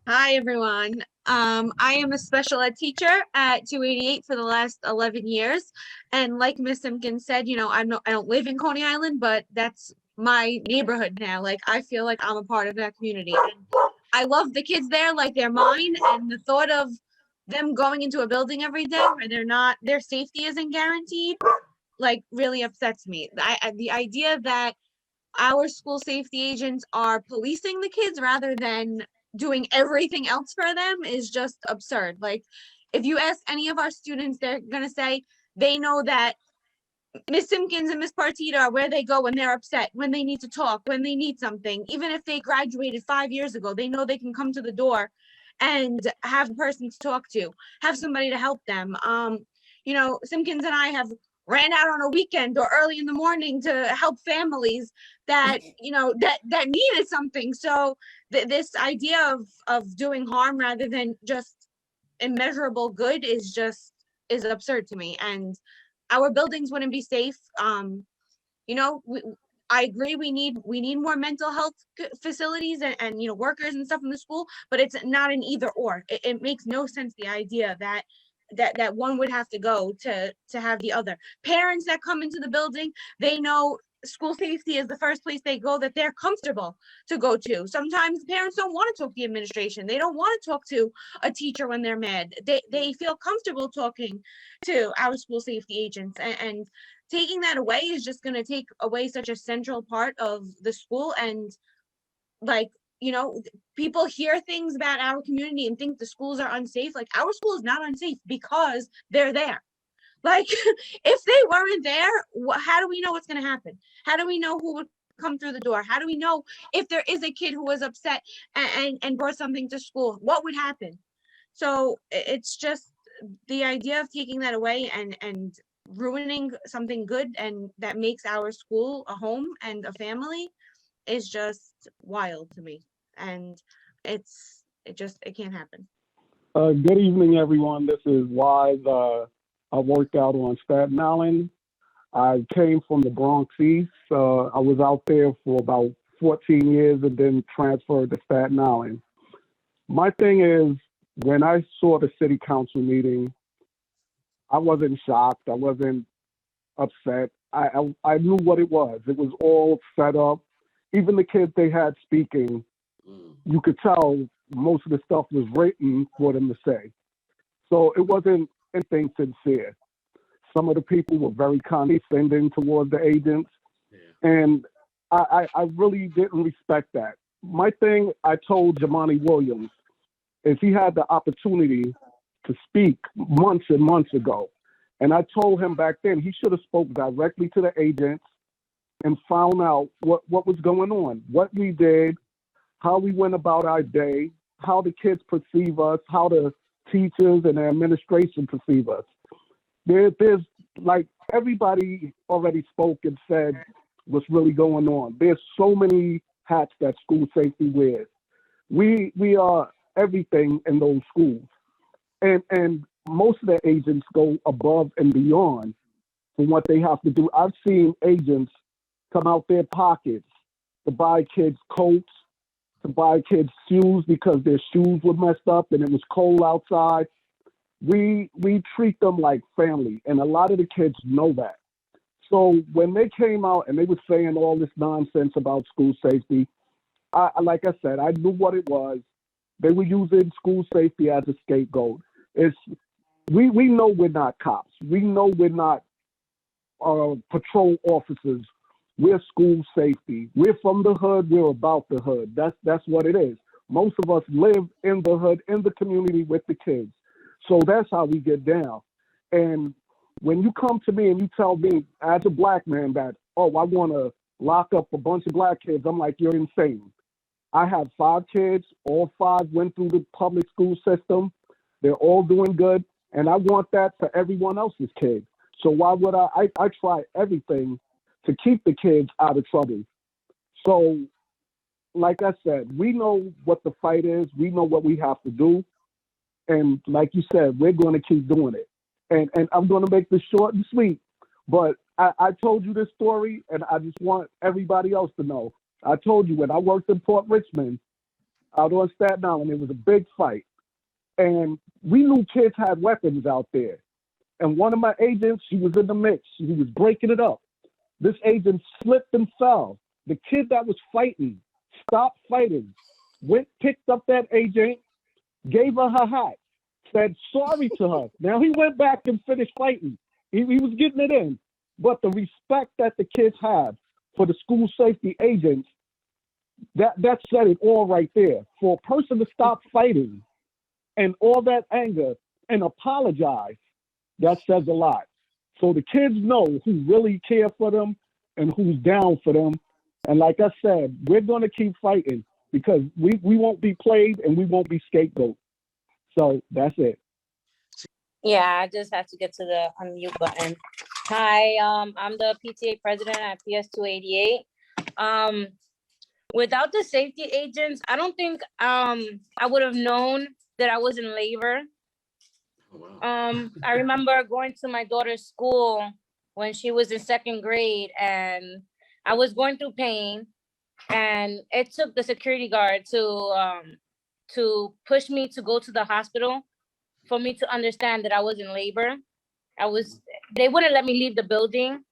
Hi, everyone. I am a special ed teacher at 288 for the last 11 years. And like Miss Simpkins said, I don't live in Coney Island, but that's my neighborhood now. Like, I feel like I'm a part of that community. And I love the kids there like they're mine. And the thought of them going into a building every day where their safety isn't guaranteed, like really upsets me. The idea that our school safety agents are policing the kids rather than doing everything else for them is just absurd. Like, if you ask any of our students, they're going to say they know that Miss Simpkins and Miss Partita are where they go when they're upset, when they need to talk, when they need something. Even if they graduated 5 years ago, they know they can come to the door and have a person to talk to, have somebody to help them. Simpkins and I have ran out on a weekend or early in the morning to help families that needed something. So this idea of doing harm rather than just immeasurable good is absurd to me. And our buildings wouldn't be safe. You know, we, I agree. We need more mental health facilities and workers and stuff in the school, but it's not an either or. It makes no sense, the idea that one would have to go to have the other. Parents that come into the building, they know school safety is the first place they go that they're comfortable to go to. Sometimes parents don't want to talk to the administration. They don't want to talk to a teacher when they're mad. They feel comfortable talking to our school safety agents, and taking that away is just going to take away such a central part of the school. And like, people hear things about our community and think the schools are unsafe. Like, our school is not unsafe because they're there. Like, if they weren't there, how do we know what's going to happen? How do we know who would come through the door? How do we know if there is a kid who was upset and brought something to school? What would happen? So it's just the idea of taking that away and ruining something good and that makes our school a home and a family is just wild to me. And it can't happen. Good evening, everyone. This is Wise. I worked out on Staten Island. I came from the Bronx East. I was out there for about 14 years and then transferred to Staten Island. My thing is, when I saw the city council meeting, I wasn't shocked. I wasn't upset. I knew what it was. It was all set up. Even the kids they had speaking, you could tell most of the stuff was written for them to say. So it wasn't anything sincere. Some of the people were very condescending towards the agents, and I really didn't respect that. My thing, I told Jamani Williams, is he had the opportunity to speak months and months ago. And I told him back then he should have spoke directly to the agents and found out what was going on, what we did, how we went about our day, how the kids perceive us, how the teachers and the administration perceive us. There's like everybody already spoke and said what's really going on. There's so many hats that school safety wears. We are everything in those schools. And most of the agents go above and beyond for what they have to do. I've seen agents come out their pockets to buy kids coats, to buy kids shoes because their shoes were messed up and it was cold outside. We treat them like family, and a lot of the kids know that. So when they came out and they were saying all this nonsense about school safety, like I said, I knew what it was. They were using school safety as a scapegoat. We know we're not cops. We know we're not patrol officers. We're school safety. We're from the hood. We're about the hood. That's what it is. Most of us live in the hood, in the community with the kids. So that's how we get down. And when you come to me and you tell me as a black man that, oh, I want to lock up a bunch of black kids, I'm like, you're insane. I have 5 kids. All 5 went through the public school system. They're all doing good. And I want that for everyone else's kids. So why would I try everything to keep the kids out of trouble. So, like I said, we know what the fight is. We know what we have to do. And like you said, we're going to keep doing it. And I'm going to make this short and sweet. But I told you this story, and I just want everybody else to know. I told you when I worked in Port Richmond, out on Staten Island. It was a big fight. And we knew kids had weapons out there. And one of my agents, he was in the mix. He was breaking it up. This agent slipped and fell. The kid that was fighting stopped fighting, went, picked up that agent, gave her her hat, said sorry to her. Now he went back and finished fighting. He was getting it in. But the respect that the kids have for the school safety agents, that said it all right there. For a person to stop fighting and all that anger and apologize, that says a lot. So the kids know who really care for them and who's down for them. And like I said, we're going to keep fighting because we won't be played and we won't be scapegoat. So that's it. Yeah, I just have to get to the unmute button. Hi, I'm the PTA president at PS 288. Without the safety agents, I don't think I would have known that I was in labor. I remember going to my daughter's school when she was in 2nd grade, and I was going through pain, and it took the security guard to push me to go to the hospital for me to understand that I was in labor. They wouldn't let me leave the building.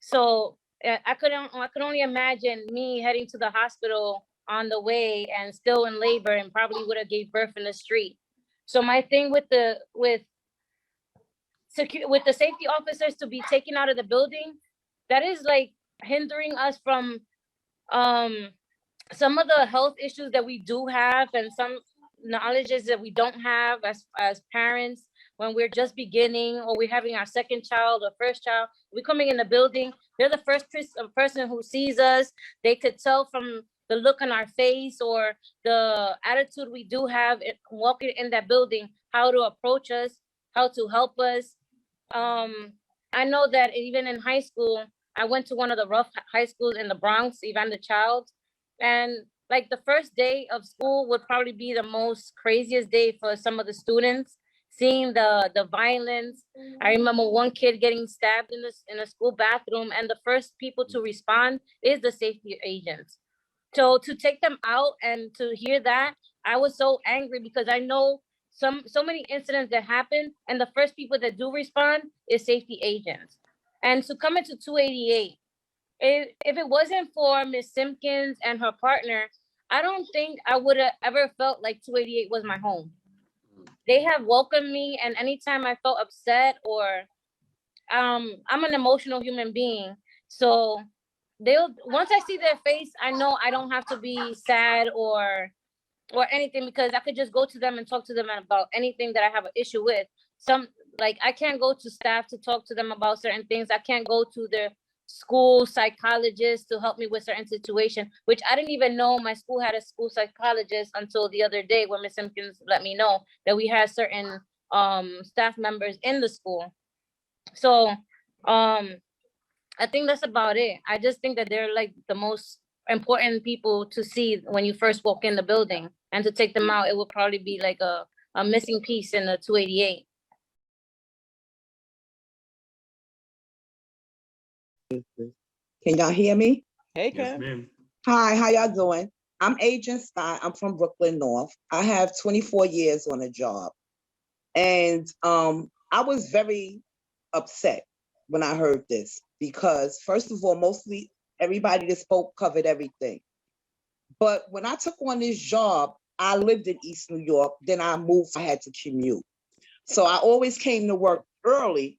So I could only imagine me heading to the hospital on the way and still in labor and probably would have gave birth in the street. So my thing with the safety officers to be taken out of the building, that is like hindering us from some of the health issues that we do have and some knowledges that we don't have as parents when we're just beginning or we're having our 2nd child or 1st child. We're coming in the building, they're the first person who sees us. They could tell from the look on our face or the attitude we do have walking in that building, how to approach us, how to help us. I know that even in high school, I went to one of the rough high schools in the Bronx, Evander Child, and like the first day of school would probably be the most craziest day for some of the students, seeing the violence. I remember one kid getting stabbed in a school bathroom, and the first people to respond is the safety agents. So to take them out and to hear that, I was so angry because I know so many incidents that happen, and the first people that do respond is safety agents. And to come into 288, if it wasn't for Miss Simpkins and her partner, I don't think I would have ever felt like 288 was my home. They have welcomed me, and anytime I felt upset or I'm an emotional human being, so once I see their face, I know I don't have to be sad or anything, because I could just go to them and talk to them about anything that I have an issue with. I can't go to staff to talk to them about certain things. I can't go to the school psychologist to help me with certain situation, which I didn't even know my school had a school psychologist until the other day when Ms. Simpkins let me know that we had certain staff members in the school. So I think that's about it. I just think that they're like the most important people to see when you first walk in the building, and to take them out, it would probably be like a missing piece in the 288. Can y'all hear me? Hey, Yes, Kim. ma'am. Hi, how y'all doing? I'm Agent Scott. I'm from Brooklyn North. I have 24 years on the job. And I was very upset when I heard this because, first of all, mostly everybody that spoke covered everything. But when I took on this job, I lived in East New York. Then I moved, I had to commute. So I always came to work early,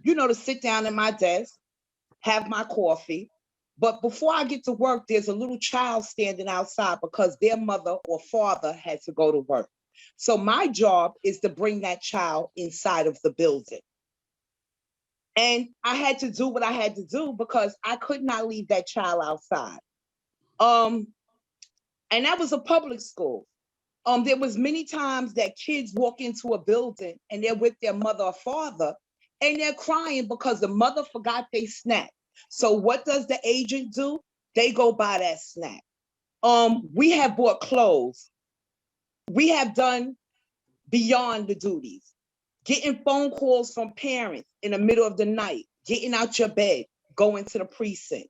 to sit down at my desk, have my coffee. But before I get to work, there's a little child standing outside because their mother or father had to go to work. So my job is to bring that child inside of the building. And I had to do what I had to do because I could not leave that child outside. And that was a public school. There was many times that kids walk into a building and they're with their mother or father and they're crying because the mother forgot they snack. So what does the agent do? They go buy that snack. We have bought clothes. We have done beyond the duties. Getting phone calls from parents in the middle of the night, getting out your bed, going to the precinct.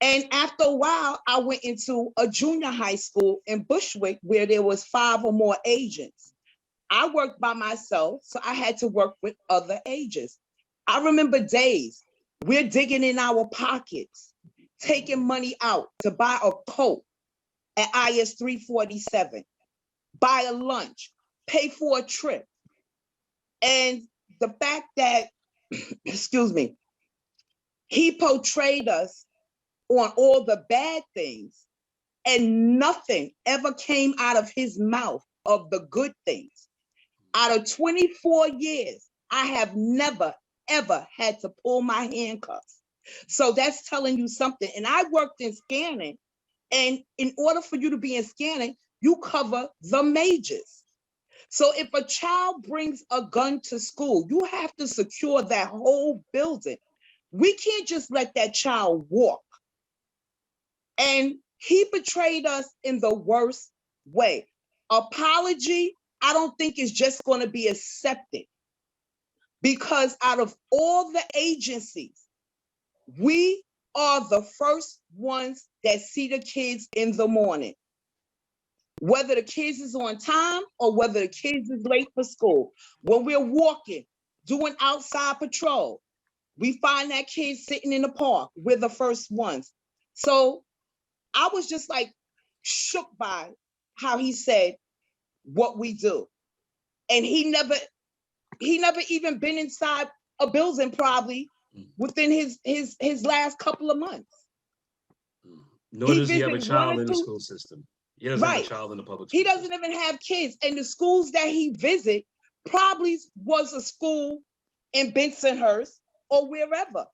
And after a while, I went into a junior high school in Bushwick where there was 5 or more agents. I worked by myself, so I had to work with other agents. I remember days we're digging in our pockets, taking money out to buy a coat at IS 347, buy a lunch, pay for a trip. And the fact that, excuse me, he portrayed us on all the bad things and nothing ever came out of his mouth of the good things. Out of 24 years, I have never, ever had to pull my handcuffs. So that's telling you something. And I worked in scanning. And in order for you to be in scanning, you cover the majors. So if a child brings a gun to school, you have to secure that whole building. We can't just let that child walk. And he betrayed us in the worst way. Apology, I don't think is just going to be accepted, because out of all the agencies, we are the first ones that see the kids in the morning. Whether the kids is on time or whether the kids is late for school. When we're walking, doing outside patrol, we find that kid sitting in the park. We're the first ones. So I was just like shook by how he said what we do. And he never even been inside a building probably within his last couple of months. Nor does he have a child in the school system. He doesn't have a Right. child in the public school He doesn't system. even have kids. And the schools that he visit probably was a school in Bensonhurst or wherever.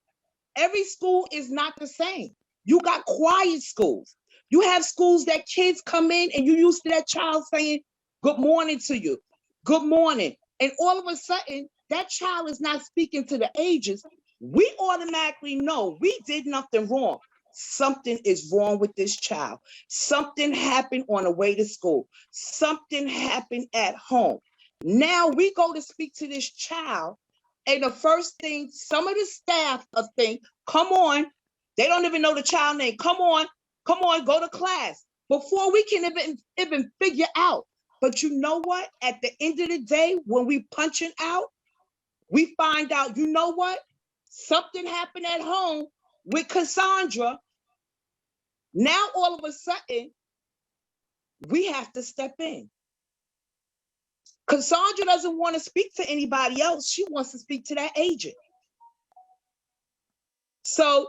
Every school is not the same. You got quiet schools. You have schools that kids come in and you used to that child saying, good morning to you. Good morning. And all of a sudden, that child is not speaking to the ages. We automatically know we did nothing wrong. Something is wrong with this child. Something happened on the way to school. Something happened at home. Now we go to speak to this child, and the first thing some of the staff think, come on, they don't even know the child name. Come on, go to class. Before we can even figure out. But you know what? At the end of the day, when we punching out, we find out, you know what? Something happened at home with Cassandra. Now, all of a sudden, we have to step in. Cassandra doesn't want to speak to anybody else. She wants to speak to that agent. So